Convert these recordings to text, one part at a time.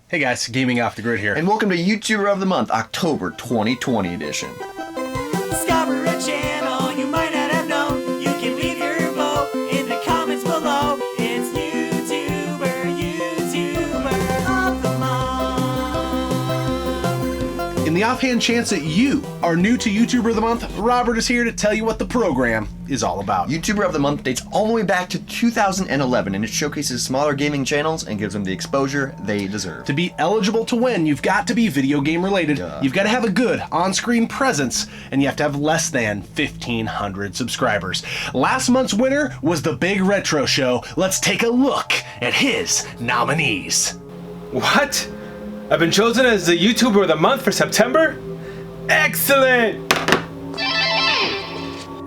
Hey guys, Gaming Off the Grid here. And welcome to YouTuber of the Month, October 2020 edition. Discover a channel you might not have known. You can leave your vote in the comments below. It's YouTuber of the Month. In the offhand chance that you are new to YouTuber of the Month, Robert is here to tell you what the program is all about. YouTuber of the Month dates all the way back to 2011, and it showcases smaller gaming channels and gives them the exposure they deserve. To be eligible to win, you've got to be video game related, you've got to have a good on-screen presence, and you have to have less than 1,500 subscribers. Last month's winner was the Big Retro Show. Let's take a look at his nominees. What? I've been chosen as the YouTuber of the Month for September? Excellent!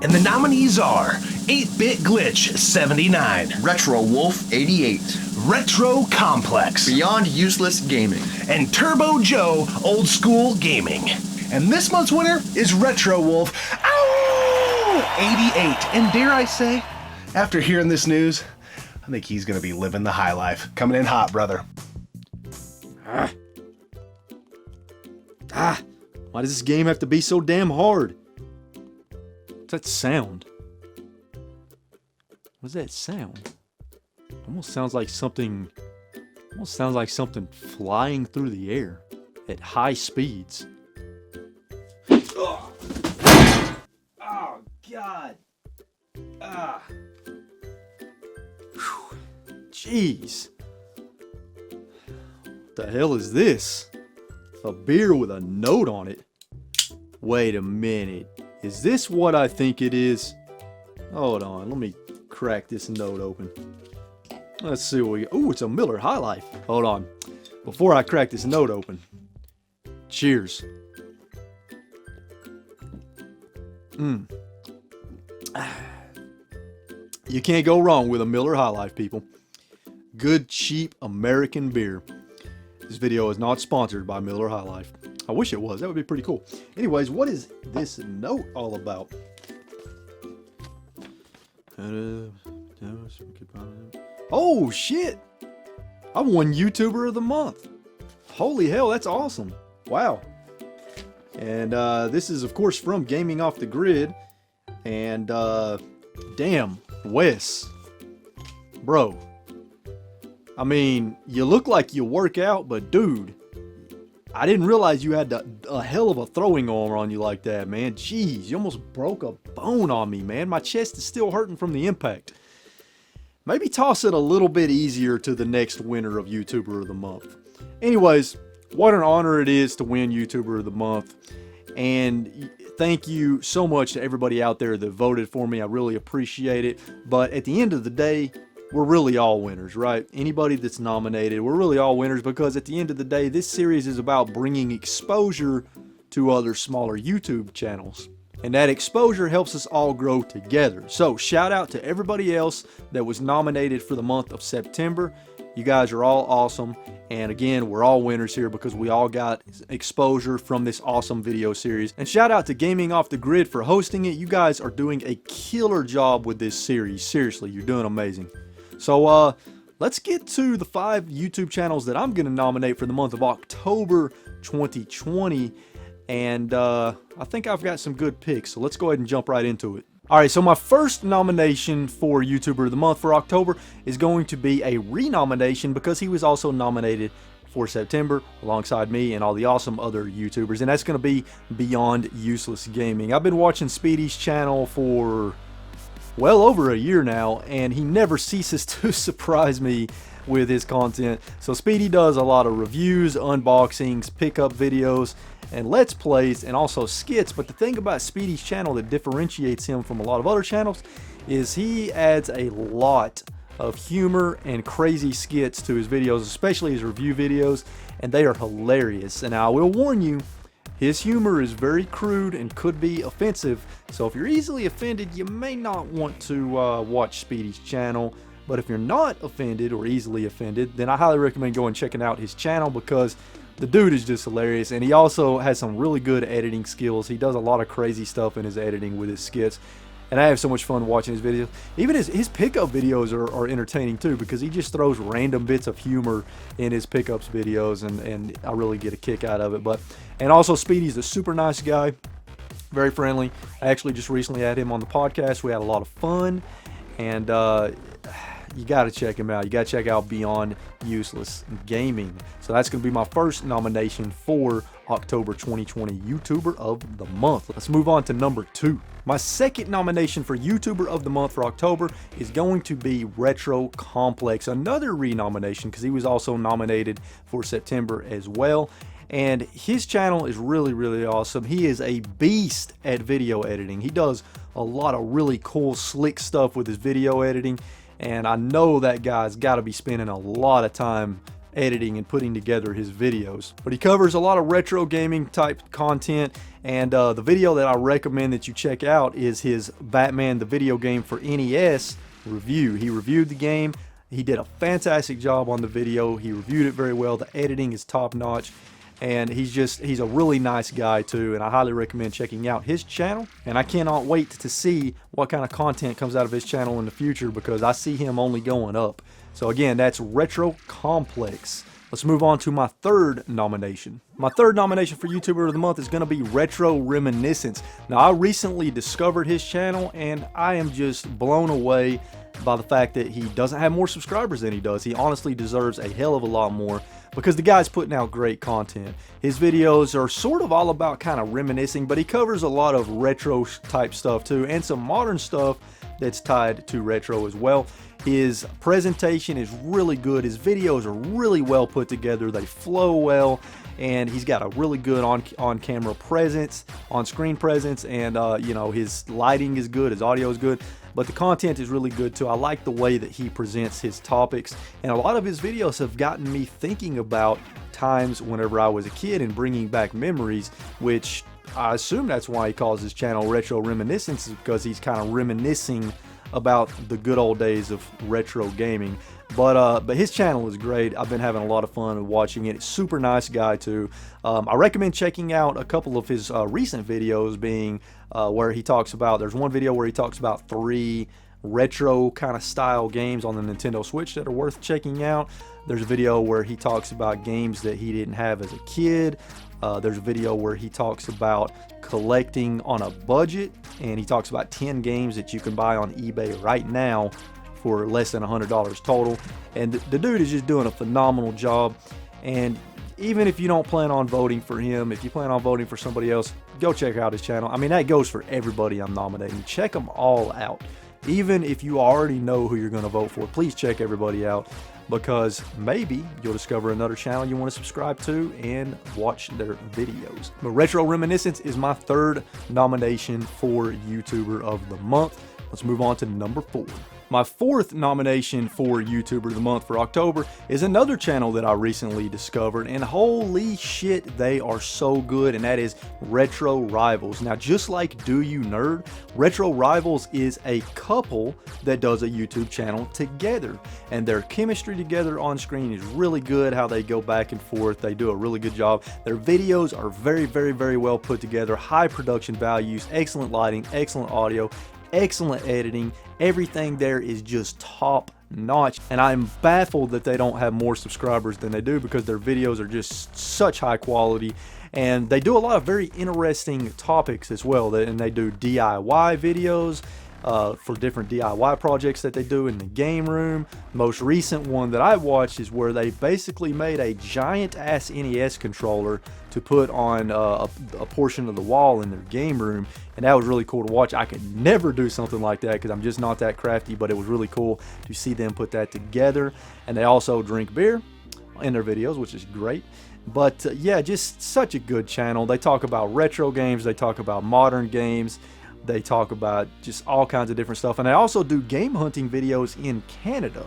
And the nominees are 8-Bit Glitch 79, Retro Wolf 88, Retro Complex, Beyond Useless Gaming, and Turbo Joe Old School Gaming. And this month's winner is Retro Wolf 88. And dare I say, after hearing this news, I think he's gonna be living the high life. Coming in hot, brother. Why does this game have to be so damn hard? What's that sound? What's that sound? Almost sounds like something flying through the air at high speeds. Oh God. Jeez. What the hell is this? A beer with a note on it. Wait a minute. Is this what I think it is? Hold on, let me crack this note open. Let's see what we got. Ooh, it's a Miller High Life. Hold on. Before I crack this note open. Cheers. You can't go wrong with a Miller High Life, people. Good, cheap American beer. This video is not sponsored by Miller High Life. I wish it was. That would be pretty cool. Anyways, what is this note all about? Oh, shit! I won YouTuber of the Month. Holy hell, that's awesome. Wow. And this is, of course, from Gaming Off the Grid. And, damn, Wes. Bro. I mean, you look like you work out, but dude, I didn't realize you had a hell of a throwing arm on you like that, man. Jeez, you almost broke a bone on me, man. My chest is still hurting from the impact. Maybe toss it a little bit easier to the next winner of YouTuber of the Month. Anyways, what an honor it is to win YouTuber of the Month. And thank you so much to everybody out there that voted for me. I really appreciate it. But at the end of the day, we're really all winners, right? Anybody that's nominated, we're really all winners, because at the end of the day, this series is about bringing exposure to other smaller YouTube channels. And that exposure helps us all grow together. So shout out to everybody else that was nominated for the month of September. You guys are all awesome. And again, we're all winners here because we all got exposure from this awesome video series. And shout out to Gaming Off the Grid for hosting it. You guys are doing a killer job with this series. Seriously, you're doing amazing. So let's get to the 5 YouTube channels that I'm going to nominate for the month of October 2020. And I think I've got some good picks, so let's go ahead and jump right into it. Alright, so my first nomination for YouTuber of the Month for October is going to be a renomination because he was also nominated for September alongside me and all the awesome other YouTubers, and that's going to be Beyond Useless Gaming. I've been watching Speedy's channel for well over a year now, and he never ceases to surprise me with his content. So Speedy does a lot of reviews, unboxings, pickup videos, and let's plays, and also skits. But the thing about Speedy's channel that differentiates him from a lot of other channels is he adds a lot of humor and crazy skits to his videos, especially his review videos, and they are hilarious. And I will warn you, his humor is very crude and could be offensive, so if you're easily offended, you may not want to watch Speedy's channel. But if you're not offended or easily offended, then I highly recommend going and checking out his channel because the dude is just hilarious, and he also has some really good editing skills. He does a lot of crazy stuff in his editing with his skits, And I have so much fun watching his videos. Even his pickup videos are entertaining too, because he just throws random bits of humor in his pickups videos, and I really get a kick out of it. And also Speedy's a super nice guy, very friendly. I actually just recently had him on the podcast. We had a lot of fun, and you got to check him out. You got to check out Beyond Useless Gaming. So that's going to be my first nomination for October 2020 YouTuber of the Month. Let's move on to number 2. My second nomination for YouTuber of the Month for October is going to be Retro Complex. Another renomination, because he was also nominated for September as well. And his channel is really, really awesome. He is a beast at video editing. He does a lot of really cool, slick stuff with his video editing. And I know that guy's got to be spending a lot of time editing and putting together his videos. But he covers a lot of retro gaming type content. And the video that I recommend that you check out is his Batman the Video Game for NES review. He reviewed the game. He did a fantastic job on the video. He reviewed it very well. The editing is top notch. And he's a really nice guy too, and I highly recommend checking out his channel. And I cannot wait to see what kind of content comes out of his channel in the future, because I see him only going up. So again, that's Retro Complex. Let's move on to my third nomination. My third nomination for YouTuber of the Month is going to be Retro Reminiscence. Now, I recently discovered his channel, and I am just blown away by the fact that he doesn't have more subscribers than he does. He honestly deserves a hell of a lot more, because the guy's putting out great content. His videos are sort of all about kind of reminiscing, but he covers a lot of retro type stuff too, and some modern stuff that's tied to retro as well. His presentation is really good. His videos are really well put together. They flow well, and he's got a really good on-camera presence, on-screen presence, and you know, his lighting is good, his audio is good. But the content is really good too. I like the way that he presents his topics, and a lot of his videos have gotten me thinking about times whenever I was a kid and bringing back memories, which I assume that's why he calls his channel Retro Reminiscence, because he's kind of reminiscing about the good old days of retro gaming. But his channel is great. I've been having a lot of fun watching it. Super nice guy too. I recommend checking out a couple of his recent videos, being where he talks about, there's one video where he talks about 3 retro kind of style games on the Nintendo Switch that are worth checking out. There's a video where he talks about games that he didn't have as a kid. There's a video where he talks about collecting on a budget, and he talks about 10 games that you can buy on eBay right now for less than $100 total. And the dude is just doing a phenomenal job. And even if you don't plan on voting for him, if you plan on voting for somebody else, go check out his channel. I mean, that goes for everybody I'm nominating. Check them all out. Even if you already know who you're going to vote for, please check everybody out, because maybe you'll discover another channel you want to subscribe to and watch their videos. But Retro Reminiscence is my third nomination for YouTuber of the Month. Let's move on to number 4. My fourth nomination for YouTuber of the Month for October is another channel that I recently discovered, and holy shit, they are so good, and that is Retro Rivals. Now, just like Do You Nerd, Retro Rivals is a couple that does a YouTube channel together, and their chemistry together on screen is really good. How they go back and forth, they do a really good job. Their videos are very, very, very well put together, high production values, excellent lighting, excellent audio, excellent editing. Everything there is just top notch, and I'm baffled that they don't have more subscribers than they do, because their videos are just such high quality, and they do a lot of very interesting topics as well. And they do DIY videos for different DIY projects that they do in the game room. Most recent one that I watched is where they basically made a giant ass NES controller to put on a portion of the wall in their game room, and that was really cool to watch. I could never do something like that because I'm just not that crafty, but it was really cool to see them put that together. And they also drink beer in their videos, which is great. But yeah, just such a good channel. They talk about retro games, they talk about modern games, they talk about just all kinds of different stuff. And they also do game hunting videos in Canada,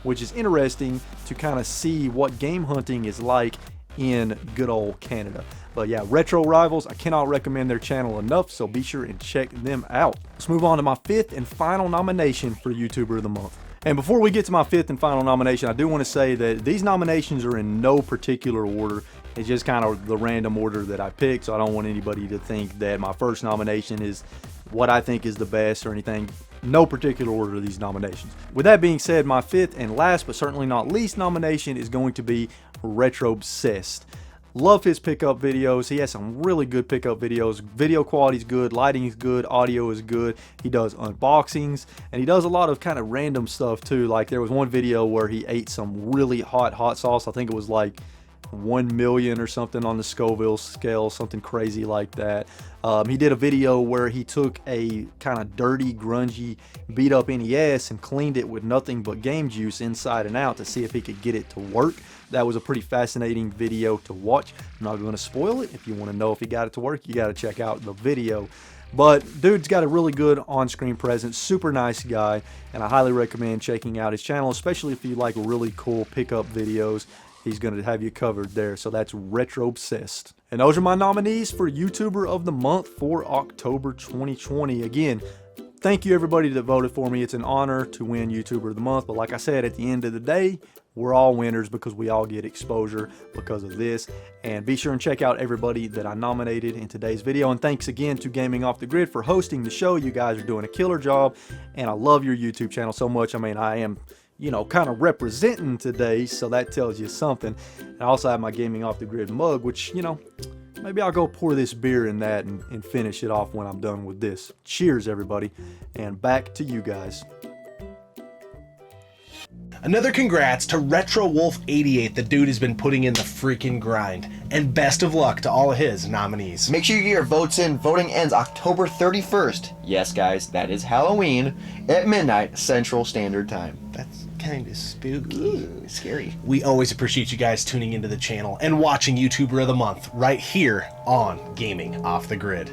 which is interesting to kind of see what game hunting is like in good old Canada. But yeah, Retro Rivals, I cannot recommend their channel enough, so be sure and check them out. Let's move on to my fifth and final nomination for YouTuber of the Month. And before we get to my fifth and final nomination, I do want to say that these nominations are in no particular order. It's just kind of the random order that I picked, so I don't want anybody to think that my first nomination is what I think is the best or anything. No particular order of these nominations. With that being said, my fifth and last but certainly not least nomination is going to be Cyst. Love his pickup videos. He has some really good pickup videos. Video quality is good, lighting is good, audio is good. He does unboxings, and he does a lot of kind of random stuff too. Like there was one video where he ate some really hot sauce. I think it was like 1 million or something on the Scoville scale, something crazy like that. He did a video where he took a kind of dirty, grungy, beat up NES and cleaned it with nothing but game juice inside and out to see if he could get it to work. That was a pretty fascinating video to watch. I'm not going to spoil it. If you want to know if he got it to work, you got to check out the video. But dude's got a really good on-screen presence, super nice guy, and I highly recommend checking out his channel, especially if you like really cool pickup videos. He's going to have you covered there. So that's Cyst. And those are my nominees for YouTuber of the Month for October 2020. Again, thank you everybody that voted for me. It's an honor to win YouTuber of the Month. But like I said, at the end of the day, we're all winners because we all get exposure because of this. And be sure and check out everybody that I nominated in today's video. And thanks again to Gaming Off the Grid for hosting the show. You guys are doing a killer job. And I love your YouTube channel so much. I mean, I am, you know, kind of representing today, so that tells you something. I also have my Gaming Off the Grid mug, which, you know, maybe I'll go pour this beer in that and finish it off when I'm done with this. Cheers, everybody, and back to you guys. Another congrats to RetroWolf88. The dude has been putting in the freaking grind. And best of luck to all of his nominees. Make sure you get your votes in. Voting ends October 31st. Yes, guys, that is Halloween at midnight Central Standard Time. That's kind of spooky. Ooh, scary. We always appreciate you guys tuning into the channel and watching YouTuber of the Month right here on Gaming Off the Grid.